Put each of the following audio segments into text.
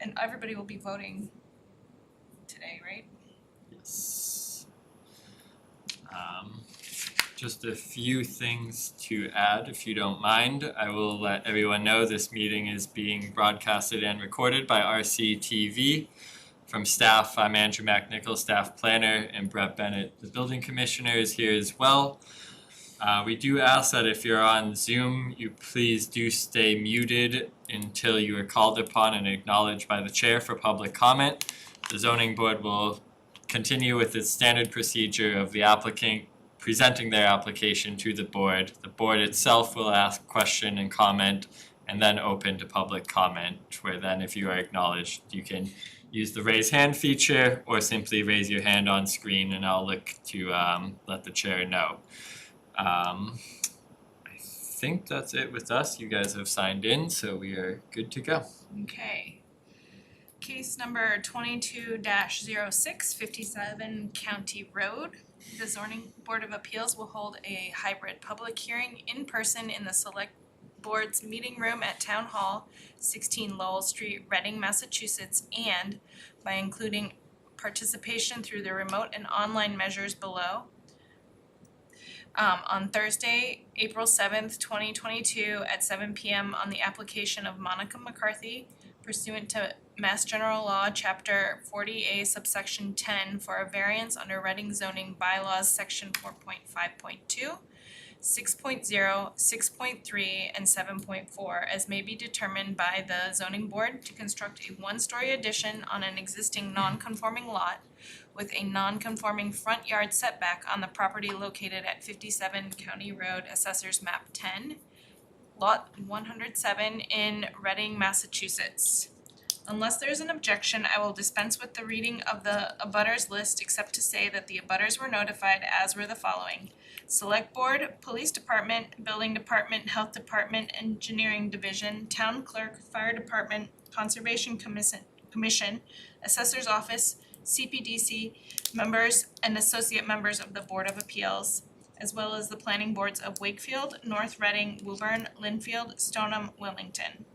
And everybody will be voting today, right? Yes. Just a few things to add, if you don't mind. I will let everyone know this meeting is being broadcasted and recorded by RCTV. From staff, I'm Andrew McNichol, staff planner, and Brett Bennett, the building commissioner, is here as well. We do ask that if you're on Zoom, you please do stay muted until you are called upon and acknowledged by the chair for public comment. The zoning board will continue with its standard procedure of the applicant presenting their application to the board. The board itself will ask question and comment and then open to public comment, where then if you are acknowledged, you can use the raise hand feature or simply raise your hand on screen and I'll look to let the chair know. I think that's it with us. You guys have signed in, so we are good to go. Okay. Case number 22-06, 57 County Road. The Zoning Board of Appeals will hold a hybrid public hearing in person in the Select Board's meeting room at Town Hall, 16 Lowell Street, Reading, Massachusetts, and by including participation through the remote and online measures below. On Thursday, April 7th, 2022 at 7 p.m. on the application of Monica McCarthy pursuant to Mass General Law, Chapter 40A, subsection 10 for a variance under Reading zoning bylaws, section 4.5.2, 6.0, 6.3, and 7.4 as may be determined by the zoning board to construct a one-story addition on an existing non-conforming lot with a non-conforming front yard setback on the property located at 57 County Road, Assessors Map 10, Lot 107 in Reading, Massachusetts. Unless there is an objection, I will dispense with the reading of the abutters list except to say that the abutters were notified as were the following: Select Board, Police Department, Building Department, Health Department, Engineering Division, Town Clerk, Fire Department, Conservation Commission, Assessor's Office, CPDC members and associate members of the Board of Appeals, as well as the planning boards of Wakefield, North Reading, Woburn, Linfield, Stoneham, Wilmington.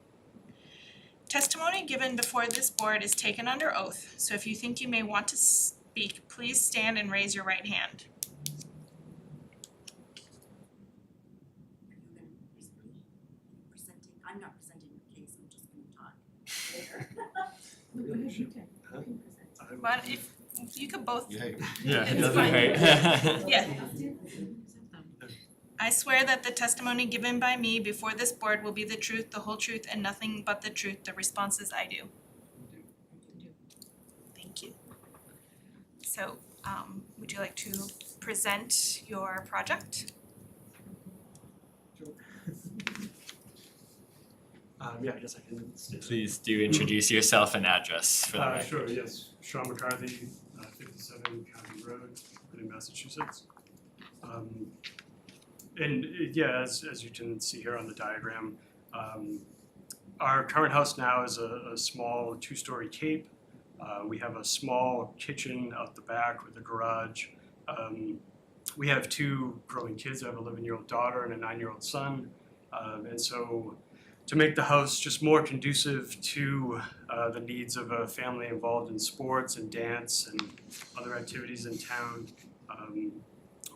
Testimony given before this board is taken under oath, so if you think you may want to speak, please stand and raise your right hand. I'm not presenting the case, I'm just gonna talk. But if you could both. Yeah, It's it doesn't fine. hurt. Yeah. I swear that the testimony given by me before this board will be the truth, the whole truth, and nothing but the truth. The response is I do. Thank you. So, would you like to present your project? Yeah, I guess I can. Please do introduce yourself and address for the record. Sure, yes. Sean McCarthy, 57 County Road, in Massachusetts. And yeah, as you can see here on the diagram, our current house now is a small two-story cape. We have a small kitchen out the back with a garage. We have two growing kids. I have an 11-year-old daughter and a 9-year-old son. And so to make the house just more conducive to the needs of a family involved in sports and dance and other activities in town,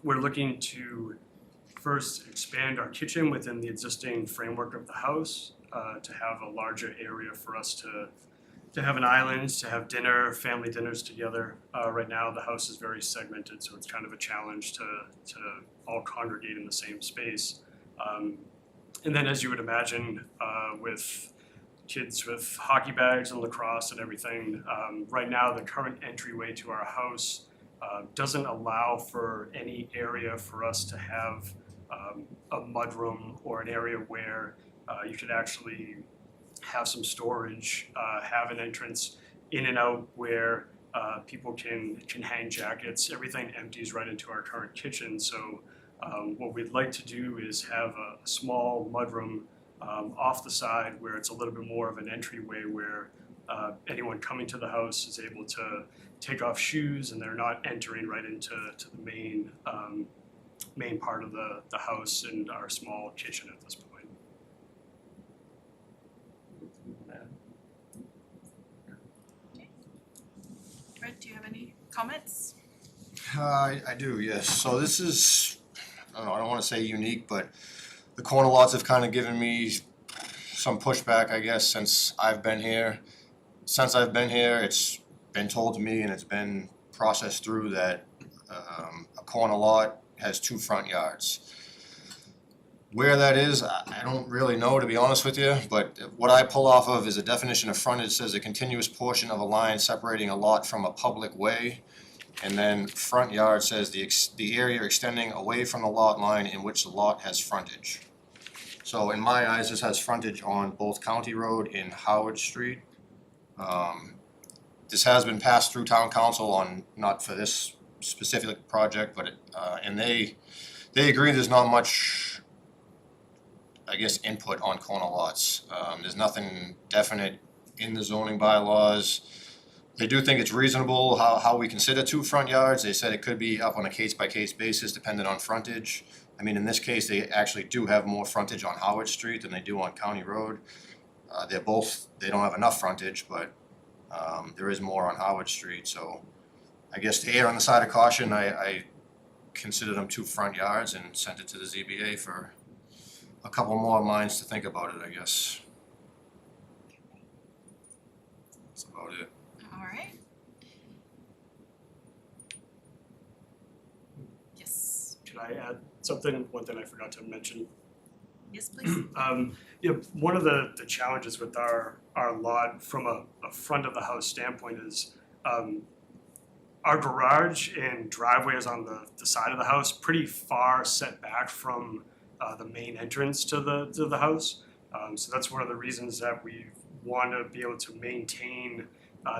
we're looking to first expand our kitchen within the existing framework of the house to have a larger area for us to have an island, to have dinner, family dinners together. Right now the house is very segmented, so it's kind of a challenge to all congregate in the same space. And then, as you would imagine, with kids with hockey bags and lacrosse and everything, right now the current entryway to our house doesn't allow for any area for us to have a mudroom or an area where you could actually have some storage, have an entrance in and out where people can hang jackets. Everything empties right into our current kitchen. So what we'd like to do is have a small mudroom off the side where it's a little bit more of an entryway where anyone coming to the house is able to take off shoes and they're not entering right into the main part of the house and our small kitchen at this point. 1 Alfred, do you have any comments? I do, yes. So this is, I don't want to say unique, but the corner lots have kind of given me some pushback, I guess, since I've been here. Since I've been here, it's been told to me and it's been processed through that a corner lot has 2 front yards. Where that is, I don't really know, to be honest with you, but what I pull off of is a definition of frontage. Says a continuous portion of a line separating a lot from a public way. And then front yard says the area extending away from the lot line in which the lot has frontage. So in my eyes, this has frontage on both County Road and Howard Street. This has been passed through town council on, not for this specific project, but and they agree there's not much, I guess, input on corner lots. There's nothing definite in the zoning bylaws. They do think it's reasonable how we consider 2 front yards. They said it could be up on a case-by-case basis depending on frontage. I mean, in this case, they actually do have more frontage on Howard Street than they do on County Road. They don't have enough frontage, but there is more on Howard Street. So I guess to err on the side of caution, I consider them 2 front yards and sent it to the ZBA for a couple more minds to think about it, I guess. That's about it. All right. Yes. Can I add something? One thing I forgot to mention. Yes, please. One of the challenges with our lot from a front of the house standpoint is our garage and driveway is on the side of the house, pretty far set back from the main entrance to the house. So that's one of the reasons that we want to be able to maintain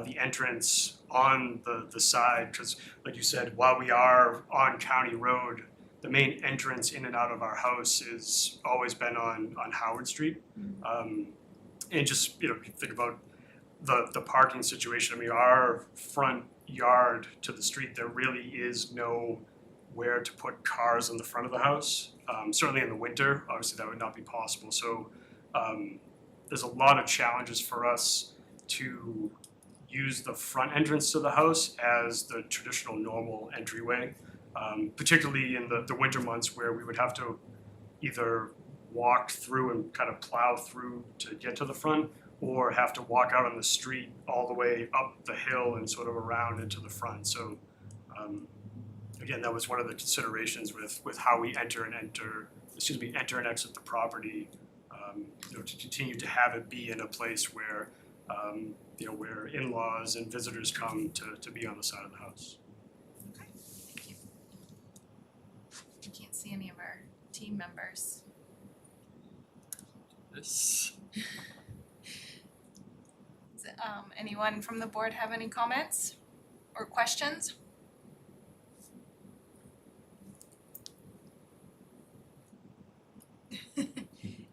the entrance on the side, because like you said, while we are on County Road, the main entrance in and out of our house has always been on Howard Street. And just, you think about the parking situation. I mean, our front yard to the street, there really is nowhere to put cars in the front of the house. Certainly in the winter, obviously that would not be possible. So there's a lot of challenges for us to use the front entrance to the house as the traditional normal entryway, particularly in the winter months where we would have to either walk through and kind of plow through to get to the front, or have to walk out on the street all the way up the hill and sort of around into the front. So again, that was one of the considerations with how we enter and exit the property, to continue to have it be in a place where where in-laws and visitors come to be on the side of the house. Okay, thank you. I can't see any of our team members. This. Does anyone from the board have any comments or questions?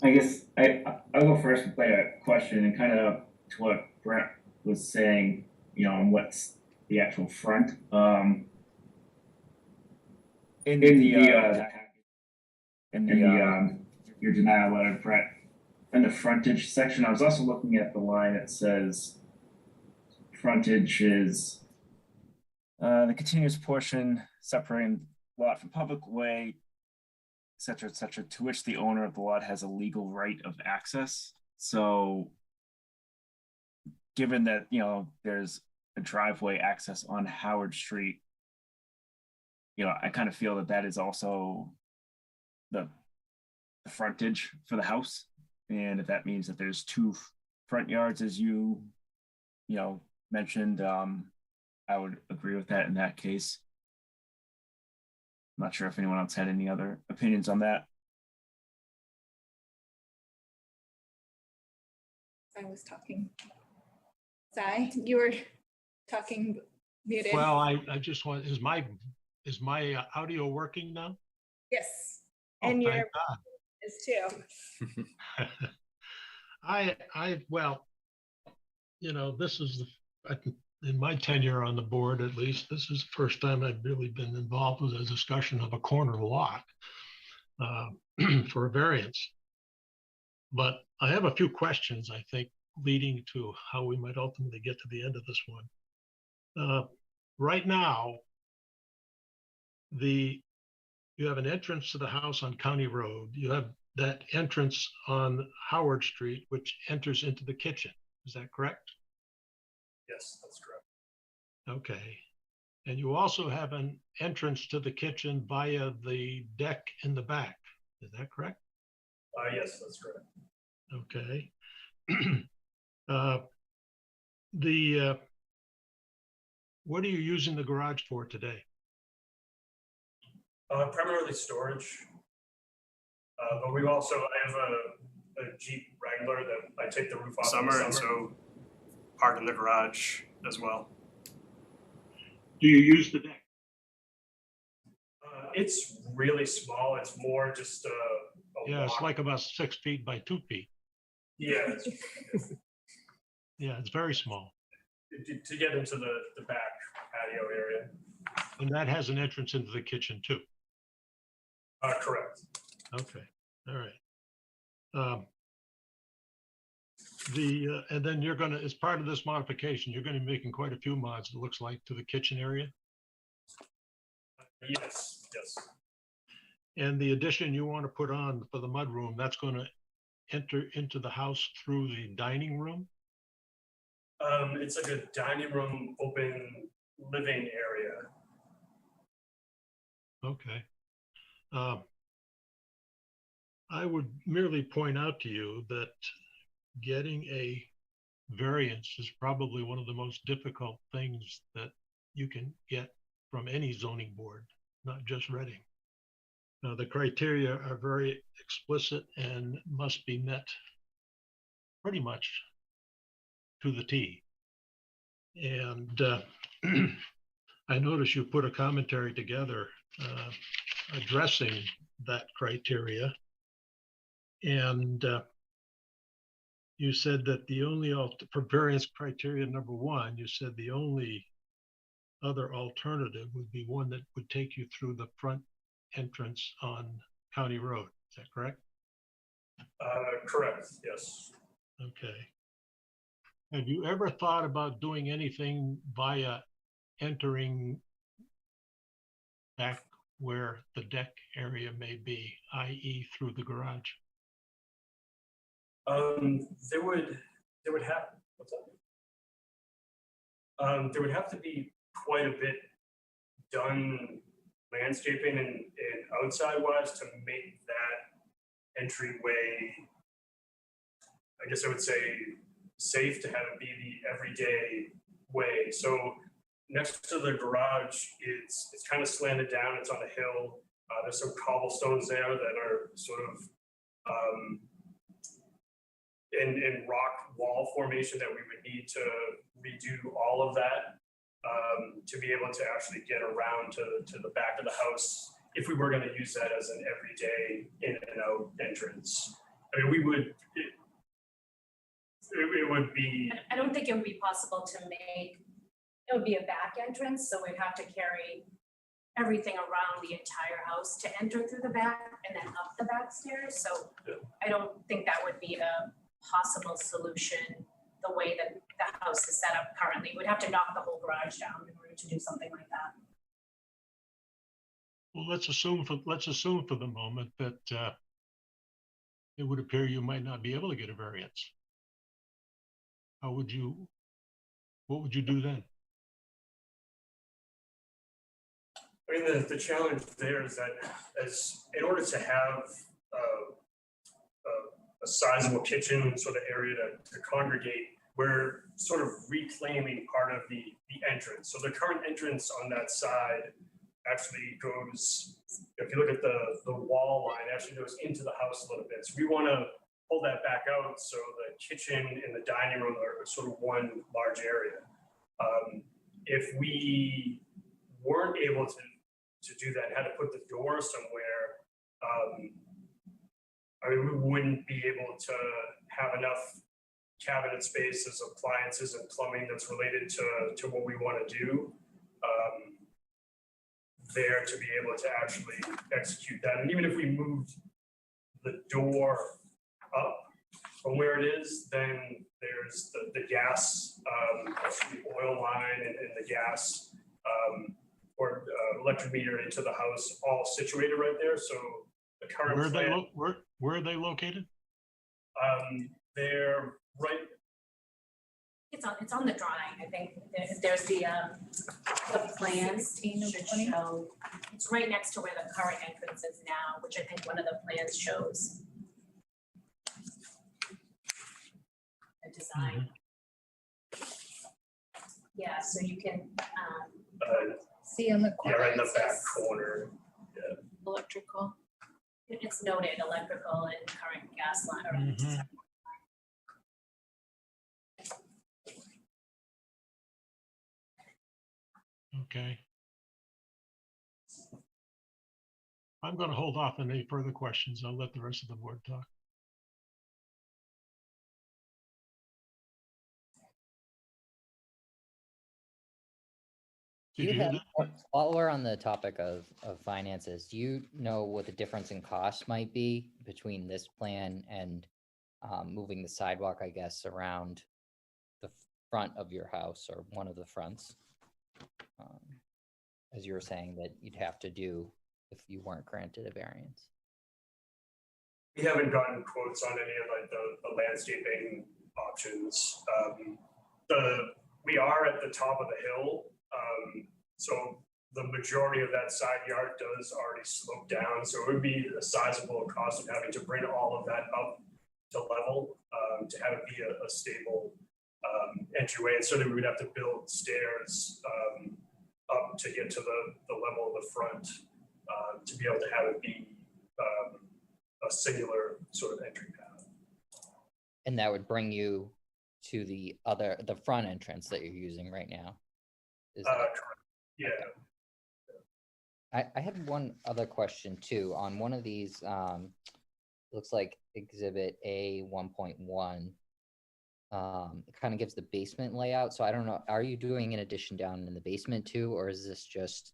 I guess I'll go first with a question and kind of to what Brett was saying, on what's the actual front. In your denial letter, Brett, in the frontage section, I was also looking at the line that says frontage is the continuous portion separating lot from public way, et cetera, to which the owner of the lot has a legal right of access. So given that, there's a driveway access on Howard Street, I kind of feel that is also the frontage for the house. And if that means that there's 2 front yards, as you mentioned, I would agree with that in that case. I'm not sure if anyone else had any other opinions on that. I was talking. Sai, you were talking muted. Well, I just want, is my audio working now? Yes, Oh, and your thank God. is too. Well, this is in my tenure on the board, at least, this is the first time I've really been involved with a discussion of a corner lot for a variance. But I have a few questions, I think, leading to how we might ultimately get to the end of this one. right now, you have an entrance to the house on County Road. You have that entrance on Howard Street, which enters into the kitchen. Is that correct? Yes, that's correct. Okay. And you also have an entrance to the kitchen via the deck in the back. Is that correct? Yes, that's correct. Okay. The what are you using the garage for today? Primarily storage. But we also, I have a Jeep Wrangler that I take the roof off in the summer, and so park in the garage as well. Do you use the deck? It's really small. It's more just a Yeah, it's walk. like about 6 feet by 2 feet. Yeah, Yeah, it's very small. to get into the back patio area. And that has an entrance into the kitchen too. Correct. Okay, all right. And then you're gonna, as part of this modification, you're gonna be making quite a few mods, it looks like, to the kitchen area. Yes, yes. And the addition you want to put on for the mudroom, that's gonna enter into the house through the dining room? It's like a dining room, open living area. Okay. I would merely point out to you that getting a variance is probably one of the most difficult things that you can get from any zoning board, not just Reading. Now, the criteria are very explicit and must be met pretty much to the T. And I notice you put a commentary together addressing that criteria. And you said that the only, for variance criteria number 1, you said the only other alternative would be one that would take you through the front entrance on County Road. Is that correct? Correct, yes. Okay. Have you ever thought about doing anything via entering back where the deck area may be, i.e. through the garage? There would have, what's that? There would have to be quite a bit done landscaping and outside wise to make that entryway, I guess I would say, safe to have it be the everyday way. So next to the garage, it's kind of slanted down. It's on a hill. There's some cobblestones there that are sort of in rock wall formation that we would need to redo all of that to be able to actually get around to the back of the house if we were going to use that as an everyday in and out entrance. I mean, we would, it would be. I don't think it would be possible to make, it would be a back entrance, so we'd have to carry everything around the entire house to enter through the back and then up the back stairs. So Yeah. I don't think that would be a possible solution the way that the house is set up currently. We'd have to knock the whole garage down in order to do something like that. Well, let's assume for the moment that it would appear you might not be able to get a variance. What would you do then? I mean, the challenge there is that in order to have a sizable kitchen sort of area to congregate, we're sort of reclaiming part of the entrance. So the current entrance on that side actually goes, if you look at the wall line, actually goes into the house a little bit. So we want to pull that back out so the kitchen and the dining room are sort of one large area. If we weren't able to do that, had to put the door somewhere, I mean, we wouldn't be able to have enough cabinet spaces, appliances, and plumbing that's related to what we want to do there to be able to actually execute that. And even if we moved the door up from where it is, then there's the gas, the oil line and the gas or electric meter into the house, all situated right there. So the current plan, where are they located? they're right. It's on the drawing, I think. There's the plans 16 of should 20. show, it's right next to where the current entrance is now, which I think one of the plans shows. The design. Yeah, so you can, See on the Yeah, corner. right in the it back says corner. Electrical. it's noted electrical and current gas line. or- Mhm. Okay. I'm going to hold off on any further questions. I'll let the rest of the board talk. Do Did you you hear have, that? while we're on the topic of finances, do you know what the difference in cost might be between this plan and moving the sidewalk, I guess, around the front of your house or one of the fronts? As you were saying that you'd have to do if you weren't granted a variance. We haven't gotten quotes on any of like the landscaping options. We are at the top of the hill, so the majority of that side yard does already slope down. So it would be a sizable cost of having to bring all of that up to level to have it be a stable entryway. And certainly we would have to build stairs up to get to the level of the front to be able to have it be a singular sort of entry path. And that would bring you to the front entrance that you're using right now. Is that Correct. Yeah. I had one other question too. On one of these, looks like Exhibit A 1.1. It kind of gives the basement layout. So I don't know, are you doing an addition down in the basement too, or is this just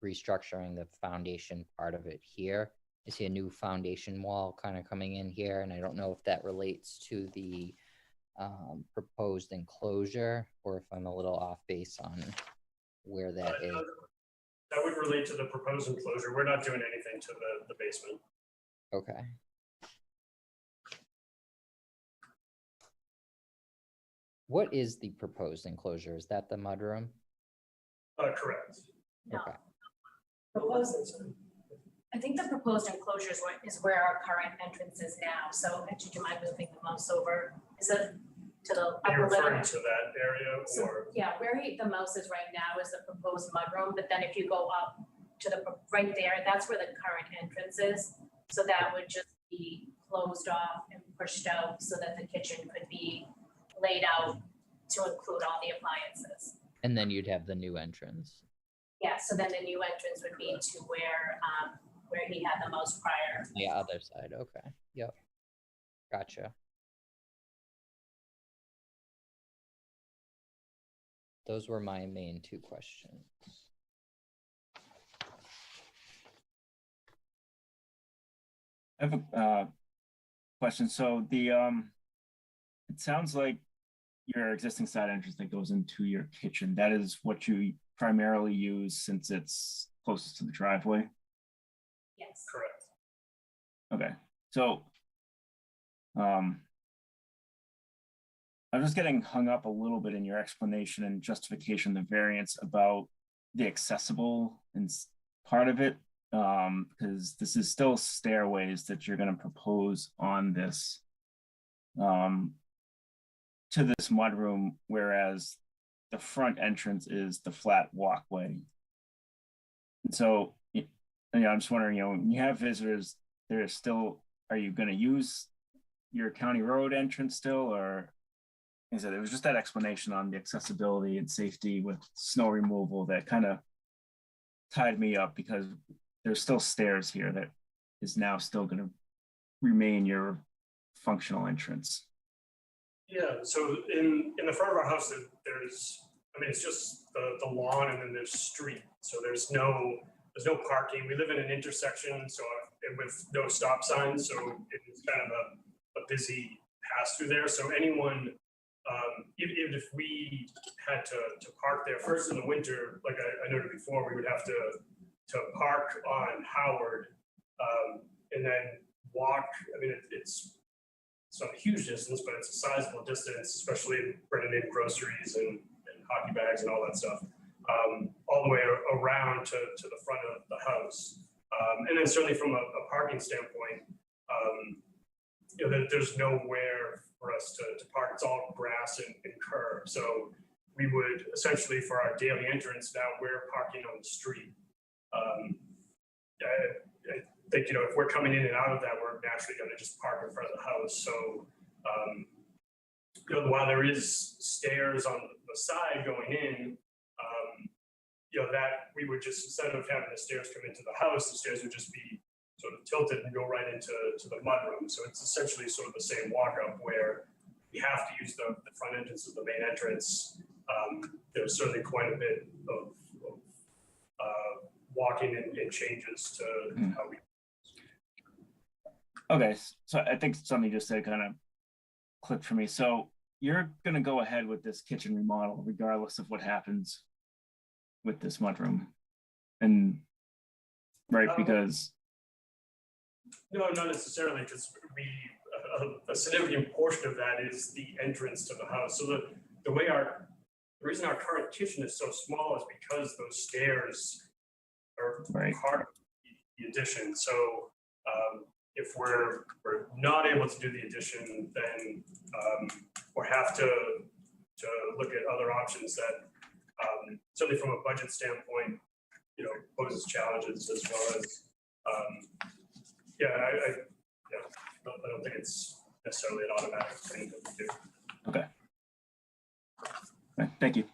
restructuring the foundation part of it here? I see a new foundation wall kind of coming in here, and I don't know if that relates to the proposed enclosure or if I'm a little off base on where that is. That would relate to the proposed enclosure. We're not doing anything to the basement. Okay. What is the proposed enclosure? Is that the mudroom? Correct. No. Okay. Proposed, I think the proposed enclosure is where our current entrance is now. So do you mind moving the mouse over? Is it to the Are you upper referring left? to that area So, or? yeah, where the mouse is right now is the proposed mudroom, but then if you go up to right there, that's where the current entrance is. So that would just be closed off and pushed out so that the kitchen could be laid out to include all the appliances. And then you'd have the new entrance. Yeah, so then the new entrance would be to where he had the most prior. The other side. Okay. Yep. Gotcha. Those were my main two questions. I have a question. So the it sounds like your existing side entrance that goes into your kitchen, that is what you primarily use since it's closest to the driveway? Yes. Correct. Okay. So I'm just getting hung up a little bit in your explanation and justification, the variance about the accessible and part of it, because this is still stairways that you're going to propose on this to this mudroom, whereas the front entrance is the flat walkway. And so, I'm just wondering, when you have visitors, are you going to use your county road entrance still, or? Like I said, it was just that explanation on the accessibility and safety with snow removal that kind of tied me up, because there's still stairs here that is now still going to remain your functional entrance. Yeah, so in the front of our house, it's just the lawn and then there's street. So there's no parking. We live in an intersection, so with no stop signs. So it's kind of a busy pass through there. So anyone Even if we had to park there, first in the winter, like I noted before, we would have to park on Howard, and then walk. I mean, it's not a huge distance, but it's a sizable distance, especially bringing in groceries and hockey bags and all that stuff, all the way around to the front of the house. And then certainly from a parking standpoint, there's nowhere for us to park. It's all grass and curb. So we would essentially, for our daily entrance, now we're parking on the street. I think, if we're coming in and out of that, we're naturally going to just park in front of the house. So, while there is stairs on the side going in, that we would just, instead of having the stairs come into the house, the stairs would just be sort of tilted and go right into the mudroom. So it's essentially sort of the same walk up where we have to use the front entrance of the main entrance. There's certainly quite a bit of walking and changes to how we. Okay, so I think something you just said kind of clicked for me. So you're gonna go ahead with this kitchen remodel regardless of what happens with this mudroom, and right, because No, not necessarily, because a significant portion of that is the entrance to the house. So the reason our current kitchen is so small is because those stairs are Right. part of the addition. So if we're not able to do the addition, then or have to look at other options that certainly from a budget standpoint, poses challenges, as well as I don't think it's necessarily an automatic thing that we do. okay. Right, thank you.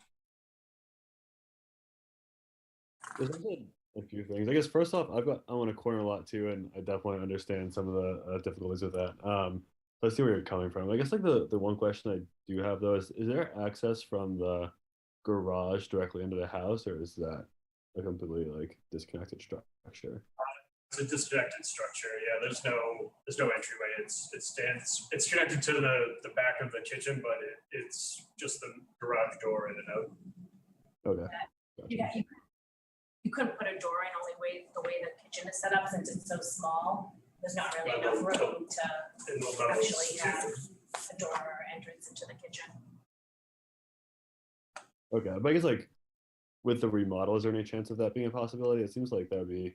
There's actually a few things. I guess first off, I own a corner lot too, and I definitely understand some of the difficulties with that. So I see where you're coming from. I guess like the one question I do have though is there access from the garage directly into the house, or is that a completely like disconnected structure? It's a disconnected structure. Yeah, there's no entryway. It's connected to the back of the kitchen, but it's just the garage door in and out. Okay. Gotcha. You couldn't put a door in the way the kitchen is set up, since it's so small. There's not really enough room to actually have a door or entrance into the kitchen. Okay, but I guess like with the remodel, is there any chance of that being a possibility? It seems like that would be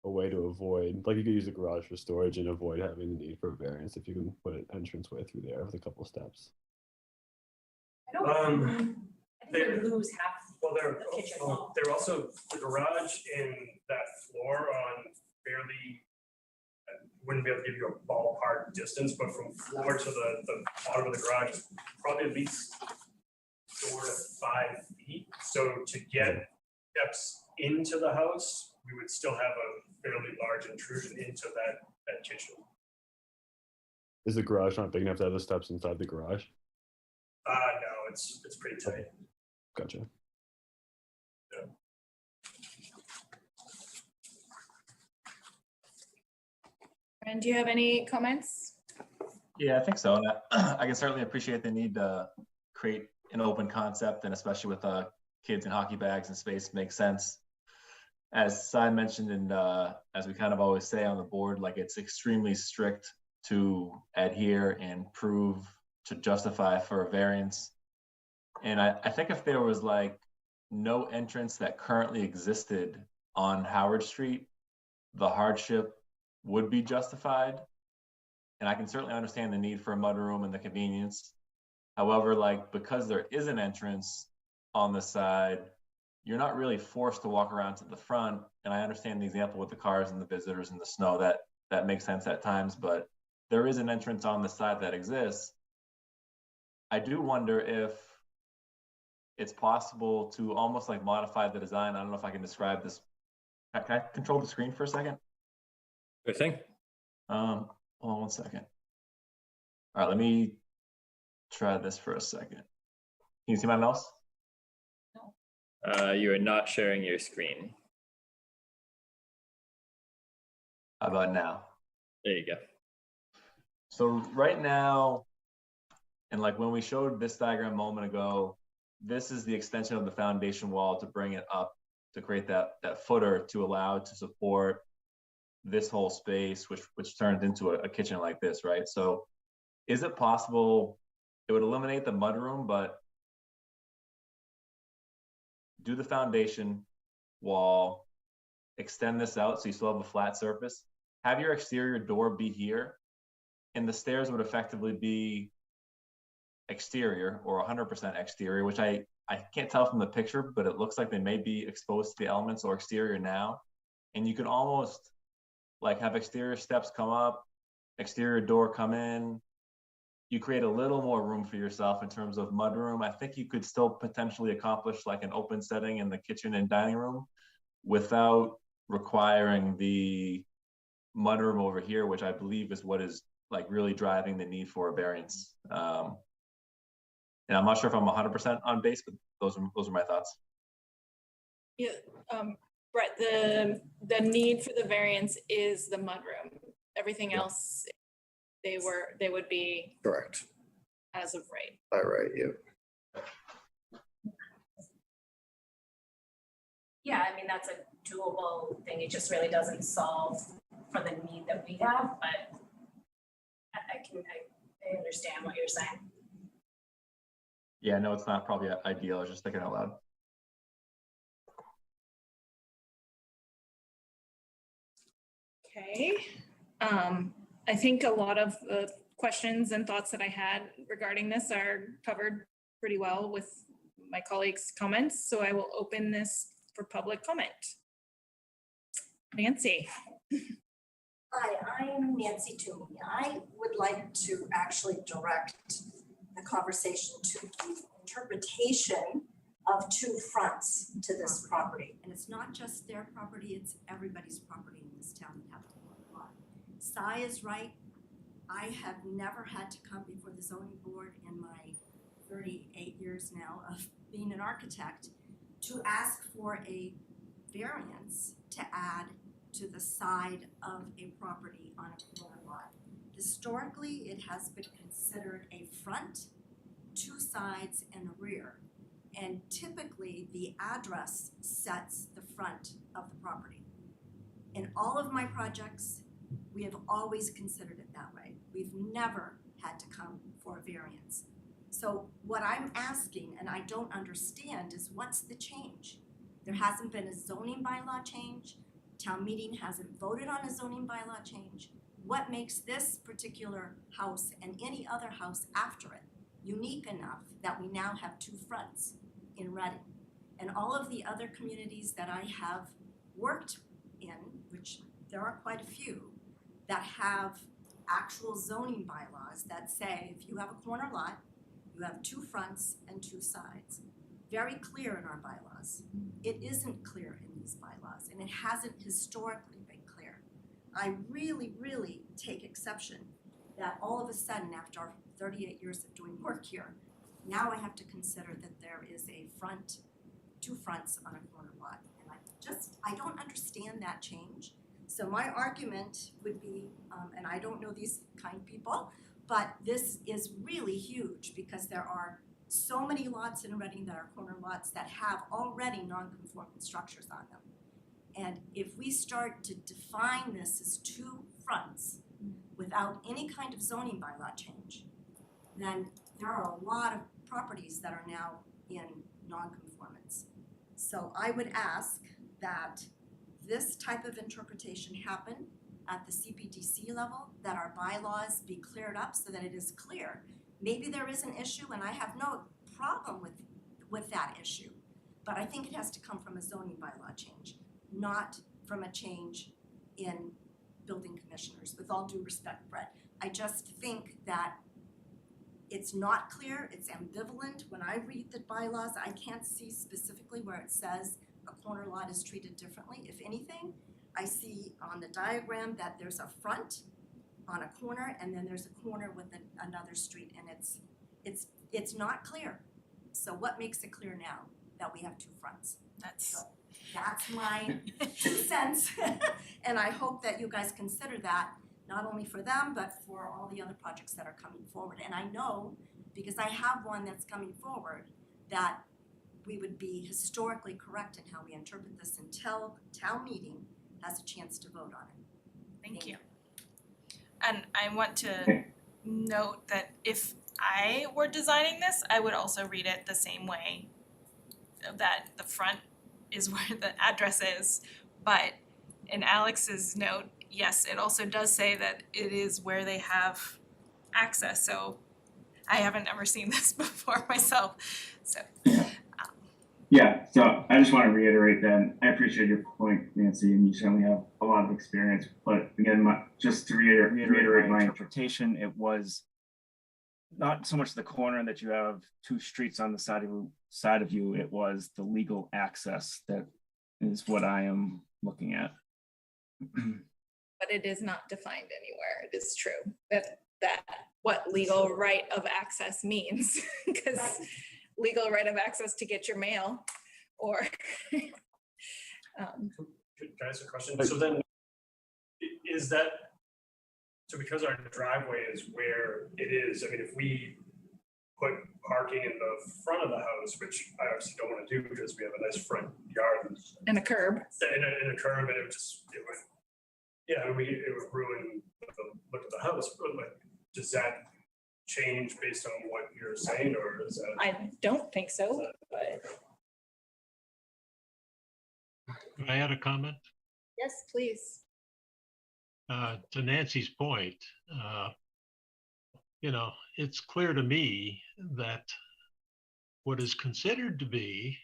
a way to avoid, like you could use the garage for storage and avoid having the need for a variance if you can put an entranceway through there with a couple steps. I think they lose half Well, the kitchen wall. they're also the garage and that floor on fairly. I wouldn't be able to give you a ballpark distance, but from floor to the bottom of the garage is probably at least 4 to 5 feet. So to get steps into the house, we would still have a fairly large intrusion into that kitchen. Is the garage not big enough to have the steps inside the garage? No, it's pretty tight. Gotcha. And do you have any comments? Yeah, I think so. And I can certainly appreciate the need to create an open concept, and especially with kids and hockey bags and space makes sense. As Cy mentioned, and as we kind of always say on the board, like it's extremely strict to adhere and prove to justify for a variance. And I think if there was like no entrance that currently existed on Howard Street, the hardship would be justified. And I can certainly understand the need for a mudroom and the convenience. However, like because there is an entrance on the side, you're not really forced to walk around to the front. And I understand the example with the cars and the visitors and the snow, that makes sense at times, but there is an entrance on the side that exists. I do wonder if it's possible to almost like modify the design. I don't know if I can describe this. Can I control the screen for a second? Good thing. Hold on 1 second. All right, let me try this for a second. Can you see my mouse? You are not sharing your screen. How about now? There you go. So right now, And like when we showed this diagram a moment ago, this is the extension of the foundation wall to bring it up to create that footer to allow to support this whole space, which turns into a kitchen like this, right? So is it possible, it would eliminate the mudroom, but do the foundation wall, extend this out so you still have a flat surface, have your exterior door be here, and the stairs would effectively be exterior or 100% exterior, which I can't tell from the picture, but it looks like they may be exposed to the elements or exterior now. And you can almost like have exterior steps come up, exterior door come in. You create a little more room for yourself in terms of mudroom. I think you could still potentially accomplish like an open setting in the kitchen and dining room without requiring the mudroom over here, which I believe is what is like really driving the need for a variance. And I'm not sure if I'm 100% on base, but those are my thoughts. Yeah, Brett, the need for the variance is the mudroom. Everything else, they would be Correct. as of right. All right, yeah. Yeah, I mean, that's a doable thing. It just really doesn't solve for the need that we have, but I understand what you're saying. Yeah, no, it's not probably ideal. I was just thinking out loud. Okay, I think a lot of the questions and thoughts that I had regarding this are covered pretty well with my colleagues' comments, so I will open this for public comment. Nancy. Hi, I'm Nancy Toomey. I would like to actually direct the conversation to the interpretation of two fronts to this property. And it's not just their property, it's everybody's property in this town that have to lot. Cy is right. I have never had to come before the zoning board in my 38 years now of being an architect to ask for a variance to add to the side of a property on a corner lot. Historically, it has been considered a front, two sides, and a rear. And typically, the address sets the front of the property. In all of my projects, we have always considered it that way. We've never had to come for a variance. So what I'm asking, and I don't understand, is what's the change? There hasn't been a zoning bylaw change. Town meeting hasn't voted on a zoning bylaw change. What makes this particular house and any other house after it unique enough that we now have two fronts in Reading? And all of the other communities that I have worked in, which there are quite a few, that have actual zoning bylaws that say if you have a corner lot, you have two fronts and two sides. Very clear in our bylaws. It isn't clear in these bylaws, and it hasn't historically been clear. I really, really take exception that all of a sudden, after 38 years of doing work here, now I have to consider that there is a front, two fronts on a corner lot. And I don't understand that change. So my argument would be, and I don't know these kind people, but this is really huge because there are so many lots in Reading that are corner lots that have already non-conforming structures on them. And if we start to define this as two fronts without any kind of zoning bylaw change, then there are a lot of properties that are now in non-conformance. So I would ask that this type of interpretation happen at the CPDC level, that our bylaws be cleared up so that it is clear. Maybe there is an issue, and I have no problem with that issue, but I think it has to come from a zoning bylaw change, not from a change in building commissioners. With all due respect, Brett, I just think that it's not clear, it's ambivalent. When I read the bylaws, I can't see specifically where it says a corner lot is treated differently. If anything, I see on the diagram that there's a front on a corner and then there's a corner with another street, and it's not clear. So what makes it clear now that we have two fronts? That's my 2 cents. And I hope that you guys consider that not only for them, but for all the other projects that are coming forward. And I know Because I have one that's coming forward that we would be historically correct in how we interpret this until town meeting has a chance to vote on it. Thank you. And I want to note that if I were designing this, I would also read it the same way, that the front is where the address is. But in Alex's note, yes, it also does say that it is where they have access. So I haven't ever seen this before myself. So Yeah, so I just want to reiterate that I appreciate your point, Nancy, and you certainly have a lot of experience. But again, just to reiterate my interpretation, it was not so much the corner that you have two streets on the side of you. It was the legal access that is what I am looking at. But it is not defined anywhere. It is true that what legal right of access means, because legal right of access to get your mail or Can I ask a question? So then, is that, so because our driveway is where it is, I mean, if we put parking in the front of the house, which I obviously don't want to do because we have a nice front yard and a curb. and a curb, and it would ruin the look of the house. But like, does that change based on what you're saying, or is that? I don't think so, but Can I add a comment? yes, please. To Nancy's point, it's clear to me that what is considered to be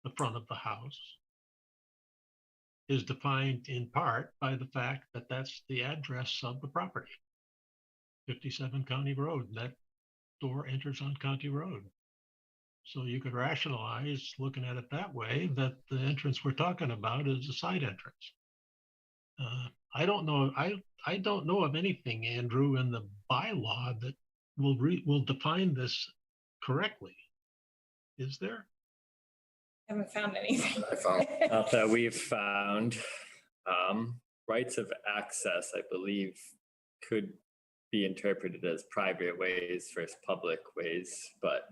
the front of the house is defined in part by the fact that that's the address of the property. 57 County Road, and that door enters on County Road. So you could rationalize, looking at it that way, that the entrance we're talking about is a side entrance. I don't know of anything, Andrew, in the bylaw that will define this correctly. Is there? I haven't found anything. I found. Not that we've found. Rights of access, I believe, could be interpreted as private ways versus public ways, but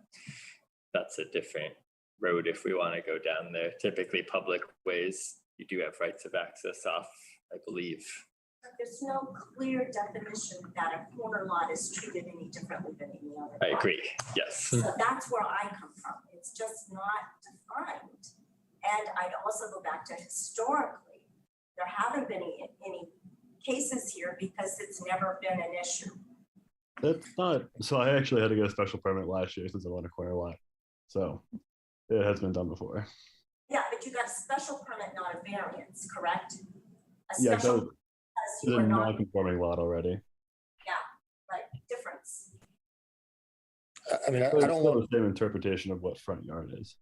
that's a different road if we want to go down there. Typically, public ways, you do have rights of access off, I believe. There's no clear definition that a corner lot is treated any differently than any other lot. I agree, yes. So that's where I come from. It's just not defined. And I'd also go back to historically, there haven't been any cases here because it's never been an issue. That's not, so I actually had to get a special permit last year since I want a corner lot. So it has been done before. Yeah, but you got a special permit, not a variance, correct? A Yeah, special so because it's you a are not, non-conforming lot already. yeah, right, difference. I mean, I But it's don't still want, the same interpretation of what front yard is.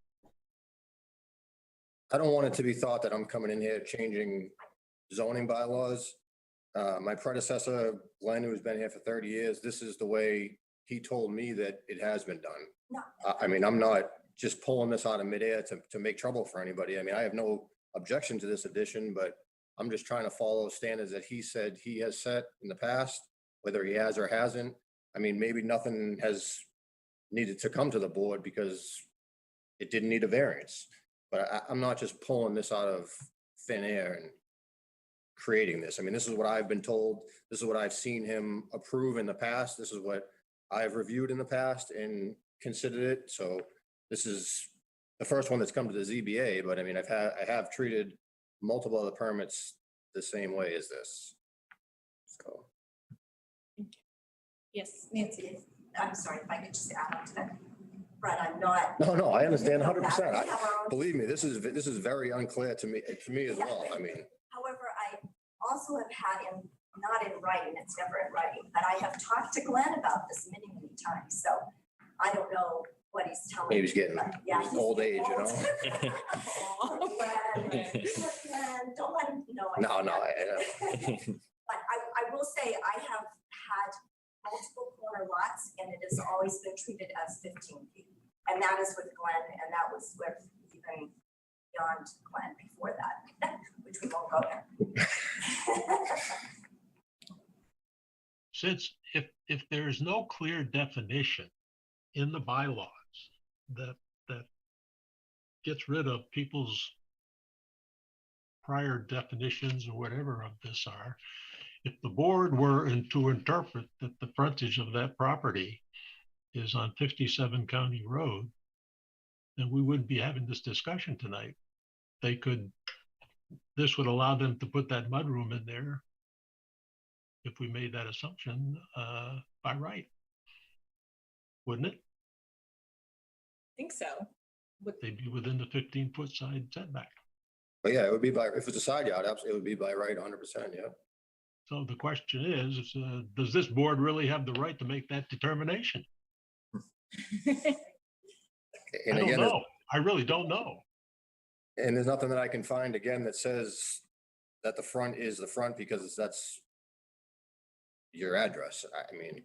I don't want it to be thought that I'm coming in here changing zoning bylaws. My predecessor, Glenn, who's been here for 30 years, this is the way he told me that it has been done. No. I mean, I'm not just pulling this out of midair to make trouble for anybody. I mean, I have no objection to this addition, but I'm just trying to follow standards that he said he has set in the past, whether he has or hasn't. I mean, maybe nothing has needed to come to the board because it didn't need a variance. But I'm not just pulling this out of thin air and creating this. I mean, this is what I've been told. This is what I've seen him approve in the past. This is what I've reviewed in the past and considered it. So this is the first one that's come to the ZBA, but I mean, I have treated multiple other permits the same way as this. So. Yes, Nancy. I'm sorry, if I could just add on to that. Brett, I'm not. No, I understand 100%. Believe me, this is very unclear to me as well. I mean. However, I also have had him, not in writing, it's never in writing, but I have talked to Glenn about this many, many times. So I don't know what he's telling me. Maybe he's getting he's old age, you know? Glenn, don't let him know. No, I know. But I will say I have had multiple corner lots and it has always been treated as 15 feet. And that is with Glenn, and that was with even beyond Glenn before that, which we won't go there. Since if there's no clear definition in the bylaws that gets rid of people's prior definitions or whatever of this are. If the board were to interpret that the frontage of that property is on 57 County Road, then we wouldn't be having this discussion tonight. This would allow them to put that mudroom in there if we made that assumption by right. Wouldn't it? I think so. They'd be within the 15-foot side setback. But yeah, it would be by, if it's a side yard, absolutely, it would be by right 100%, yeah. So the question is, does this board really have the right to make that determination? And I don't again, know. I really don't know. and there's nothing that I can find again that says that the front is the front because that's your address. I mean,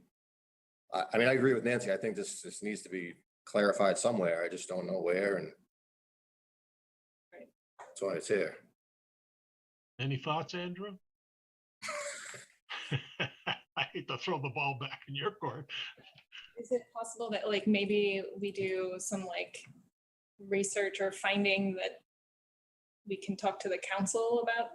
I agree with Nancy. I think this needs to be clarified somewhere. I just don't know where, and Right. that's why it's here. Any thoughts, Andrew? I hate to throw the ball back in your court. Is it possible that like maybe we do some like research or finding that we can talk to the council about?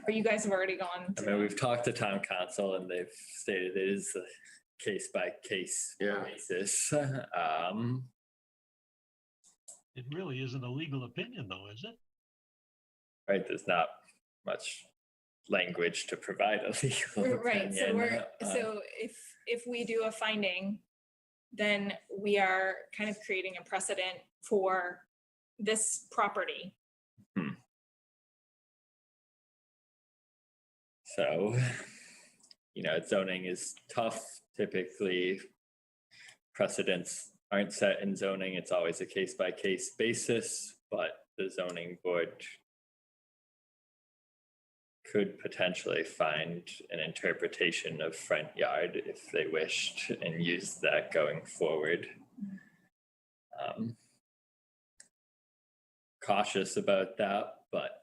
Or you guys have already gone I to mean, we've talked to town council and they've stated it is a case by case Yeah. basis. It really isn't a legal opinion though, is it? Right, there's not much language to provide a legal right, so opinion. so if we do a finding, then we are kind of creating a precedent for this property. So, zoning is tough. Typically, precedents aren't set in zoning. It's always a case by case basis, but the zoning board could potentially find an interpretation of front yard if they wished and use that going forward. Cautious about that, but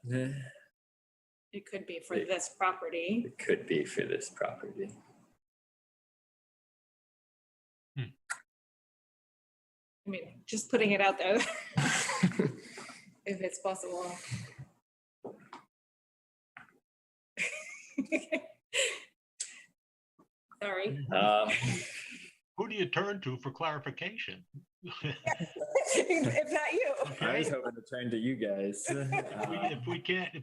It could be for this property. it could be for this property. I mean, just putting it out there. If it's possible. Sorry. Who do you turn to for clarification? If not you. I was hoping to turn to you guys. If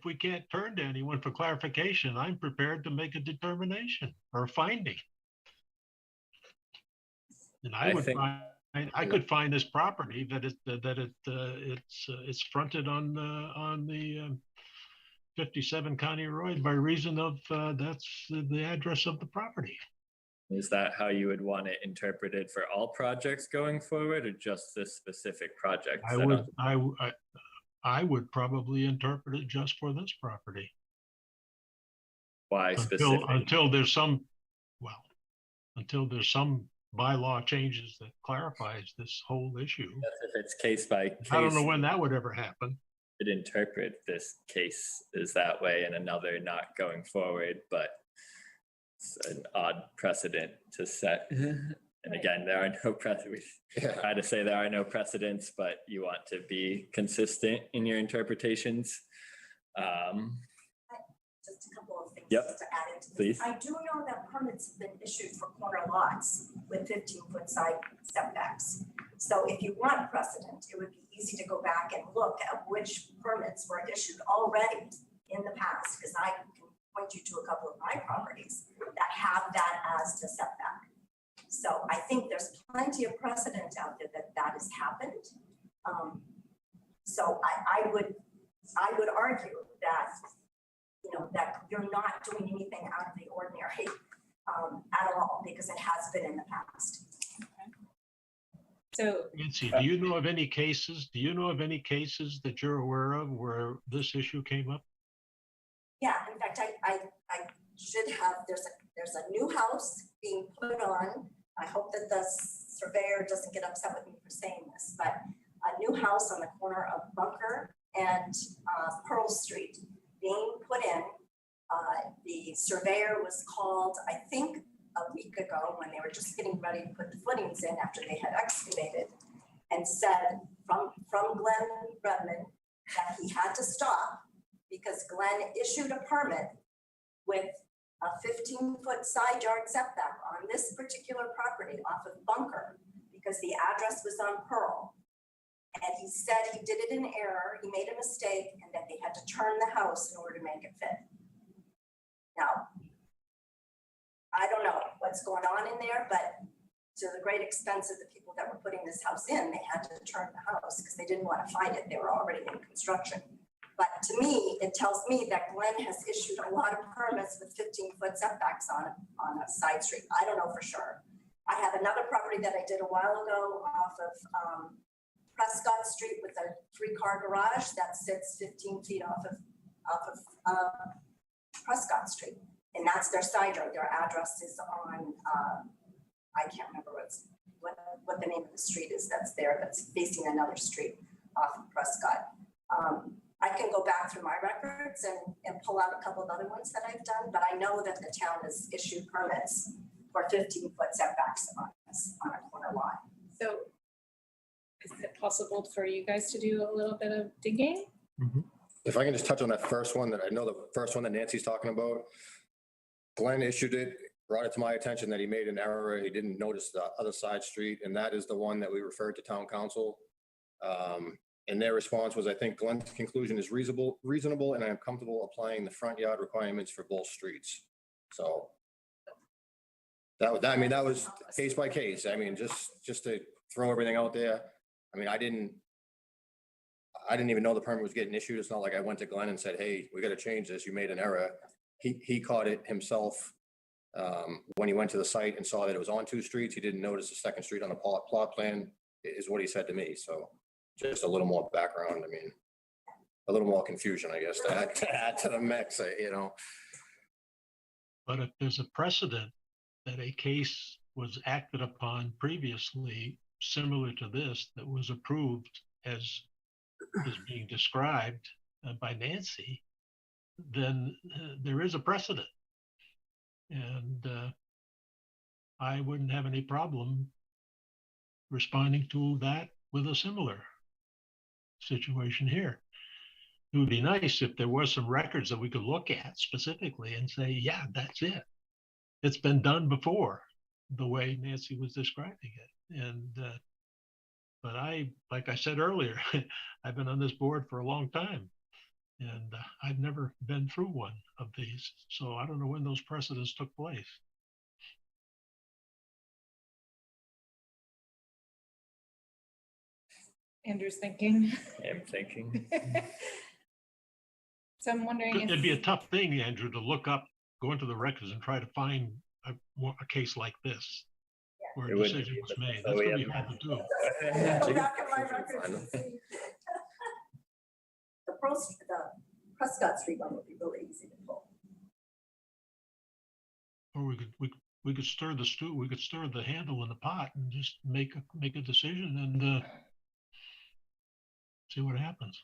we can't turn to anyone for clarification, I'm prepared to make a determination or a finding. And I could find this property that it's fronted on the 57 County Road by reason of that's the address of the property. Is that how you would want it interpreted for all projects going forward, or just this specific project? I would probably interpret it just for this property. Why specifically? Until there's some bylaw changes that clarifies this whole issue. If it's case by case. I don't know when that would ever happen. Could interpret this case is that way and another not going forward, but it's an odd precedent to set. And again, there are no precedents. Yeah. Try to say there are no precedents, but you want to be consistent in your interpretations. Just a couple of things Yep. to add into this. Please. I do know that permits have been issued for corner lots with 15-foot side setbacks. So if you want precedent, it would be easy to go back and look at which permits were issued already in the past, because I can point you to a couple of my properties that have that as the setback. So I think there's plenty of precedent out there that has happened. So I would argue that, that you're not doing anything out of the ordinary at all, because it has been in the past. So Nancy, do you know of any cases that you're aware of where this issue came up? Yeah, in fact, I should have, there's a new house being put on. I hope that the surveyor doesn't get upset with me for saying this, but a new house on the corner of Bunker and Pearl Street being put in. The surveyor was called, I think, a week ago when they were just getting ready to put the footings in after they had excavated, and said from Glenn Redmond that he had to stop because Glenn issued a permit with a 15-foot side yard setback on this particular property off of Bunker because the address was on Pearl. And he said he did it in error, he made a mistake, and that they had to turn the house in order to make it fit. Now, I don't know what's going on in there, but to the great expense of the people that were putting this house in, they had to turn the house because they didn't want to fight it. They were already in construction. But to me, it tells me that Glenn has issued a lot of permits with 15-foot setbacks on a side street. I don't know for sure. I have another property that I did a while ago off of Prescott Street with a 3-car garage that sits 15 feet off of Prescott Street. And that's their side yard. Their address is on, I can't remember what the name of the street is that's there, that's facing another street off of Prescott. I can go back through my records and pull out a couple of other ones that I've done, but I know that the town has issued permits for 15-foot setbacks on a corner lot. So is it possible for you guys to do a little bit of digging? If I can just touch on that first one, that I know the first one that Nancy's talking about. Glenn issued it, brought it to my attention that he made an error. He didn't notice the other side street, and that is the one that we referred to town council. And their response was, I think Glenn's conclusion is reasonable, and I am comfortable applying the front yard requirements for both streets. So that was case by case. I mean, just to throw everything out there. I mean, I didn't even know the permit was getting issued. It's not like I went to Glenn and said, hey, we got to change this. You made an error. He caught it himself when he went to the site and saw that it was on 2 streets. He didn't notice the second street on the plot plan, is what he said to me. So just a little more background. I mean, a little more confusion, I guess, to add to the mix, you know. But if there's a precedent that a case was acted upon previously similar to this that was approved as is being described by Nancy, then there is a precedent. And I wouldn't have any problem responding to that with a similar situation here. It would be nice if there were some records that we could look at specifically and say, yeah, that's it. It's been done before, the way Nancy was describing it. And but like I said earlier, I've been on this board for a long time, and I've never been through one of these. So I don't know when those precedents took place. Andrew's thinking. I'm thinking. So I'm wondering if It'd be a tough thing, Andrew, to look up, go into the records and try to find a case like this where a decision was made. That's going to be hard to do. Go back in my records and see. The Prescott Street one would be really easy to pull. Or we could stir the stew, we could stir the handle in the pot and just make a decision and see what happens.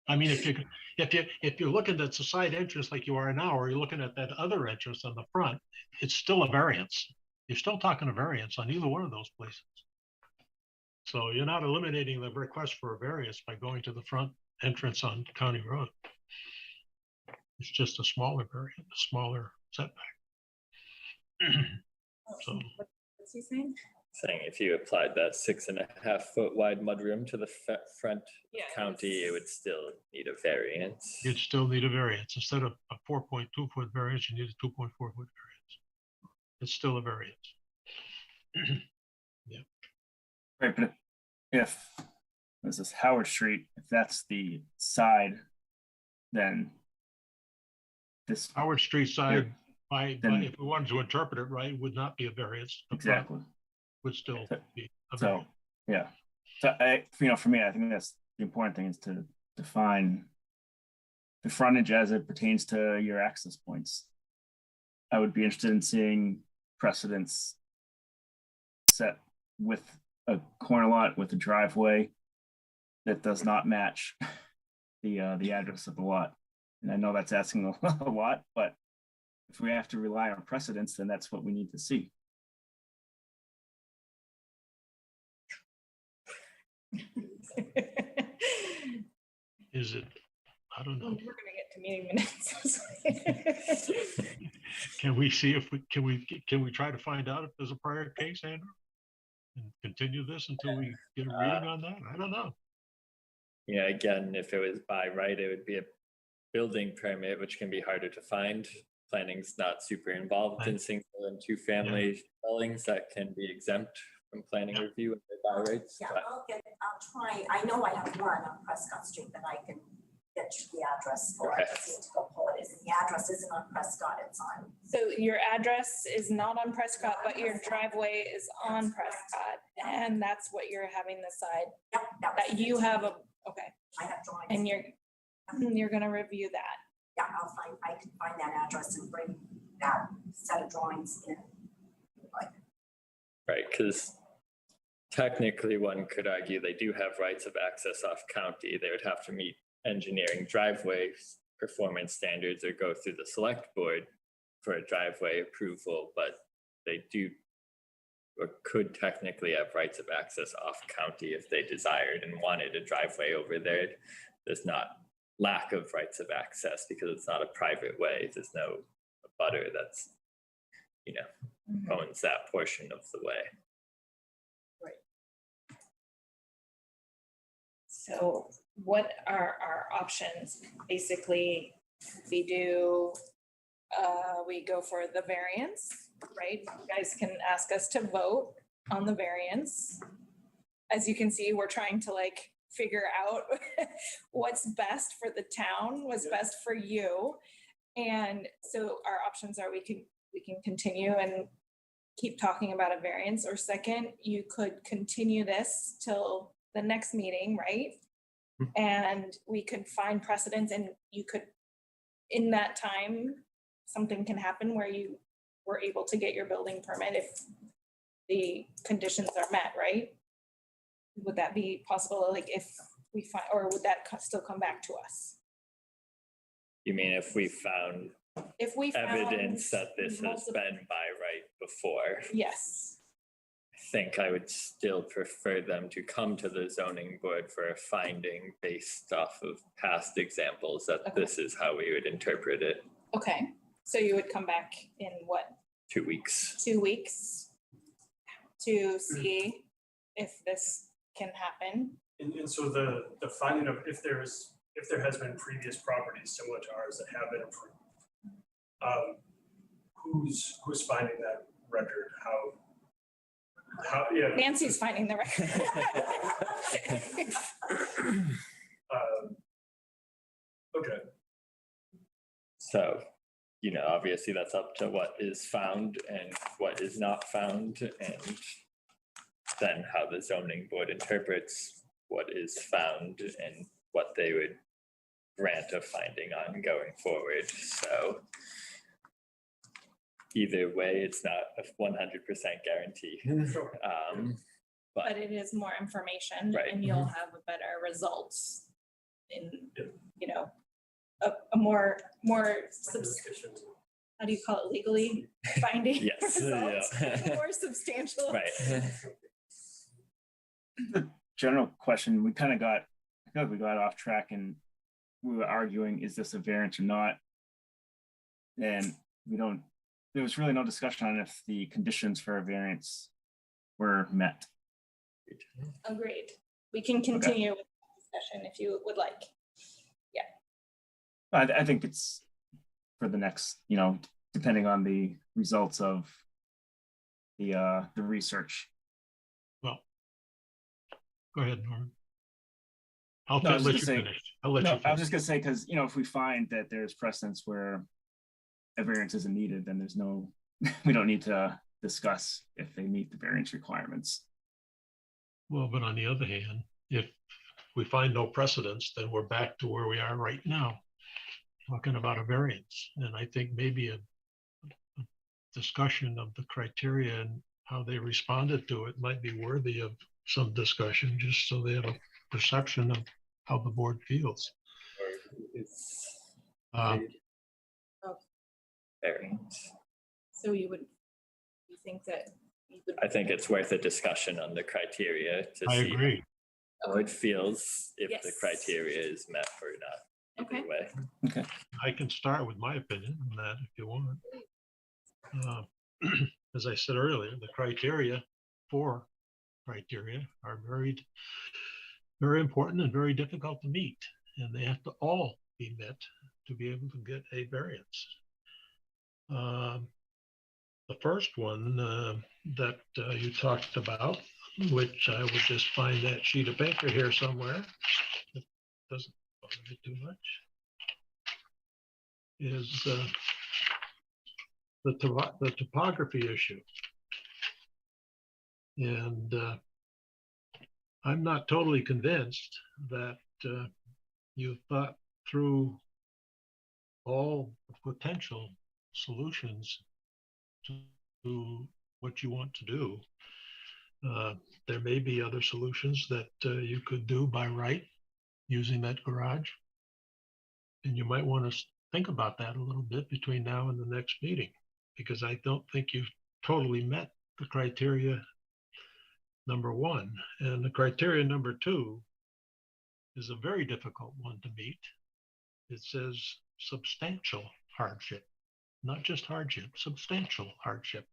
I mean, if you're looking at the side entrance like you are now, or you're looking at that other entrance on the front, it's still a variance. You're still talking a variance on either one of those places. So you're not eliminating the request for a variance by going to the front entrance on County Road. It's just a smaller variant, a smaller setback. So what's he saying? Saying if you applied that 6.5 foot wide mudroom to the front county, it would still need a variance. you'd still need a variance. Instead of a 4.2 foot variance, you need a 2.4 foot variance. It's still a variance. Yeah. Right, but if this is Howard Street, if that's the side, then this Howard Street side, by Then- if we wanted to interpret it right, would not be a variance. The front exactly. would still be a So variance. yeah, so for me, I think that's the important thing is to define the frontage as it pertains to your access points. I would be interested in seeing precedents set with a corner lot with a driveway that does not match the address of the lot. And I know that's asking a lot, but if we have to rely on precedents, then that's what we need to see. Is it, I don't know. We're gonna get to meeting minutes. Can we see if can we try to find out if there's a prior case, Andrew? And continue this until we get a reading on that? I don't know. Yeah, again, if it was by right, it would be a building permit, which can be harder to find. Planning's not super involved in Right. single and two-family dwellings that can be exempt from planning review and by rights. Yeah, but- I'll try, I know I have one on Prescott Street that I can get you the address for. I Okay. just need to go pull it. The address isn't on Prescott, it's on. So your address is not on Prescott, but your driveway is on Prescott, and that's what you're having the side Yep, that you have a, okay, I have drawings. and you're gonna review that. Yeah, I can find that address and bring that set of drawings in. Like, Right, because technically one could argue they do have rights of access off county. They would have to meet engineering driveway performance standards or go through the select board for a driveway approval, but they do or could technically have rights of access off county if they desired and wanted a driveway over there. There's not lack of rights of access because it's not a private way. There's no butter that's, owns that portion of the way. So what are our options? Basically, we do, we go for the variance, right? You guys can ask us to vote on the variance. As you can see, we're trying to like figure out what's best for the town, what's best for you. And so our options are we can continue and keep talking about a variance, or second, you could continue this till the next meeting, right? And we could find precedents, and you could, in that time, something can happen where you were able to get your building permit if the conditions are met, right? Would that be possible, like if we find, or would that still come back to us? You mean if we found If we found evidence that this has multiple- been by right before? Yes, I think I would still prefer them to come to the zoning board for a finding based off of past examples that Okay. this is how we would interpret it. okay, so you would come back in what, 2 weeks. 2 weeks to see if this can happen? And so the finding of if there has been previous properties similar to ours that have been approved, who's finding that record? How, yeah. Nancy's finding the record. Okay, So, obviously that's up to what is found and what is not found, and then how the zoning board interprets what is found and what they would grant a finding on going forward. So either way, it's not a 100% guarantee. But it is more information Right. and you'll have a better results in, a more, how do you call it, legally binding? Yes, results, yeah. More substantial. Right. The general question, we kind of got, I feel like we got off track and we were arguing, is this a variance or not? And there was really no discussion on if the conditions for a variance were met. Agreed. We can continue with the discussion if you would like. I think it's for the next, depending on the results of the research. Well, go ahead, Norm. I'll No, I was let gonna you say- finish. I'll let No, you I was finish. just gonna say, because, if we find that there's precedents where a variance isn't needed, then there's no, we don't need to discuss if they meet the variance requirements. Well, but on the other hand, if we find no precedents, then we're back to where we are right now, talking about a variance. And I think maybe a discussion of the criteria and how they responded to it might be worthy of some discussion, just so they have a perception of how the board feels. variance. So you think that you would. I think it's worth a discussion on the criteria to I see agree. how it feels if the Yes. criteria is met or not. Okay. Either way. I can start with my opinion on that if you want. As I said earlier, the criteria are very important and very difficult to meet, and they have to all be met to be able to get a variance. The first one that you talked about, which I would just find that sheet of paper here somewhere, it doesn't bother me too much, is the topography issue. And I'm not totally convinced that you thought through all potential solutions to what you want to do. There may be other solutions that you could do by right using that garage. And you might want to think about that a little bit between now and the next meeting, because I don't think you've totally met the criteria number one. And the criteria number two is a very difficult one to meet. It says substantial hardship, not just hardship, substantial hardship.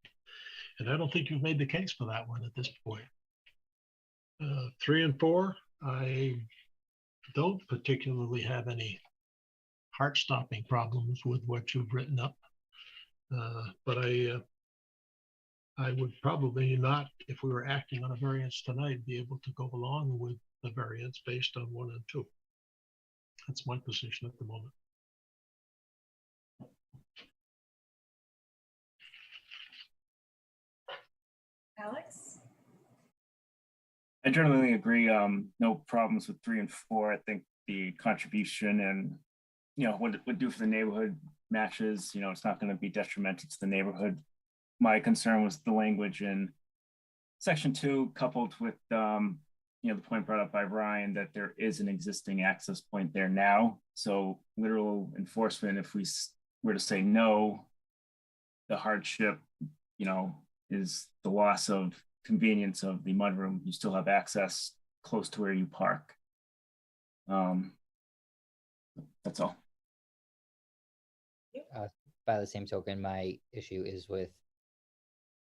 And I don't think you've made the case for that one at this point. 3 and 4, I don't particularly have any heart-stopping problems with what you've written up. But I would probably not, if we were acting on a variance tonight, be able to go along with the variance based on 1 and 2. That's my position at the moment. Alex? I generally agree. No problems with 3 and 4. I think the contribution and, what it would do for the neighborhood matches. It's not going to be detrimental to the neighborhood. My concern was the language in section 2, coupled with, the point brought up by Ryan that there is an existing access point there now. So literal enforcement, if we were to say no, the hardship, is the loss of convenience of the mudroom. You still have access close to where you park. That's all. By the same token, my issue is with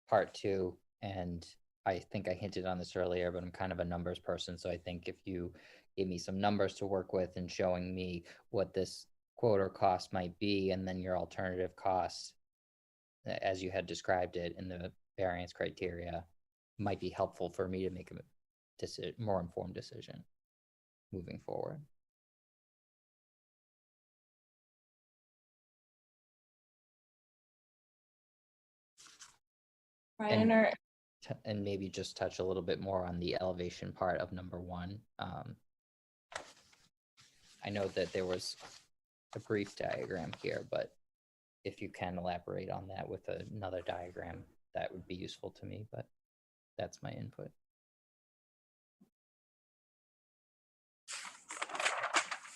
part 2, and I think I hinted on this earlier, but I'm kind of a numbers person. So I think if you gave me some numbers to work with and showing me what this quote or cost might be, and then your alternative costs, as you had described it in the variance criteria, might be helpful for me to make a more informed decision moving forward. Ryan, And maybe just touch a little bit more on the elevation part of number 1. I know that there was a brief diagram here, but if you can elaborate on that with another diagram, that would be useful to me, but that's my input.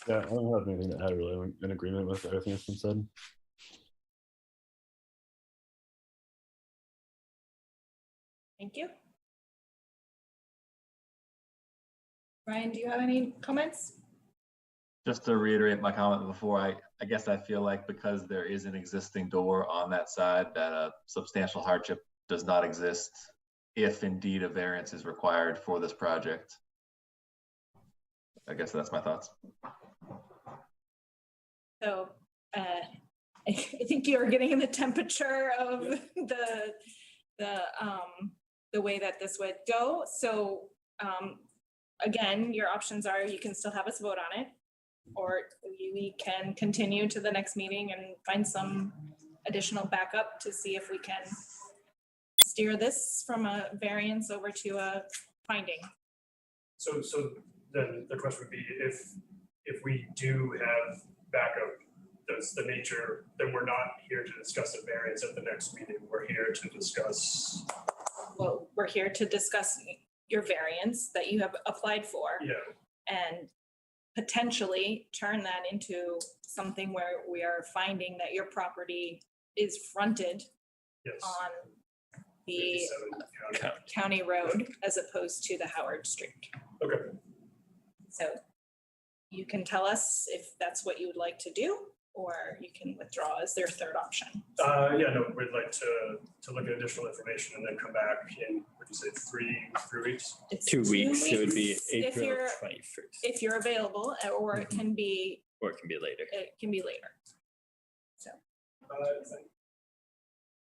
Yeah, I don't have anything to add really. I'm in agreement with everything that's been said. thank you. Ryan, do you have any comments? Just to reiterate my comment before, I guess I feel like because there is an existing door on that side, that a substantial hardship does not exist if indeed a variance is required for this project. I guess that's my thoughts. So I think you're getting the temperature of the way that this would go. So again, your options are you can still have us vote on it, or we can continue to the next meeting and find some additional backup to see if we can steer this from a variance over to a finding. So then the question would be, if we do have backup, does the nature, then we're not here to discuss a variance at the next meeting, we're here to discuss. Well, we're here to discuss your variance that you have applied for. Yeah. And potentially turn that into something where we are finding that your property is fronted Yes. on the 57 County. county road as opposed to the Howard Street. Okay. So you can tell us if that's what you would like to do, or you can withdraw as their third option. Yeah, no, we'd like to look at additional information and then come back in, would you say, three weeks? It's 2 weeks, it would be weeks if April you're- 21st, If you're available, or it can be or it can be later. later.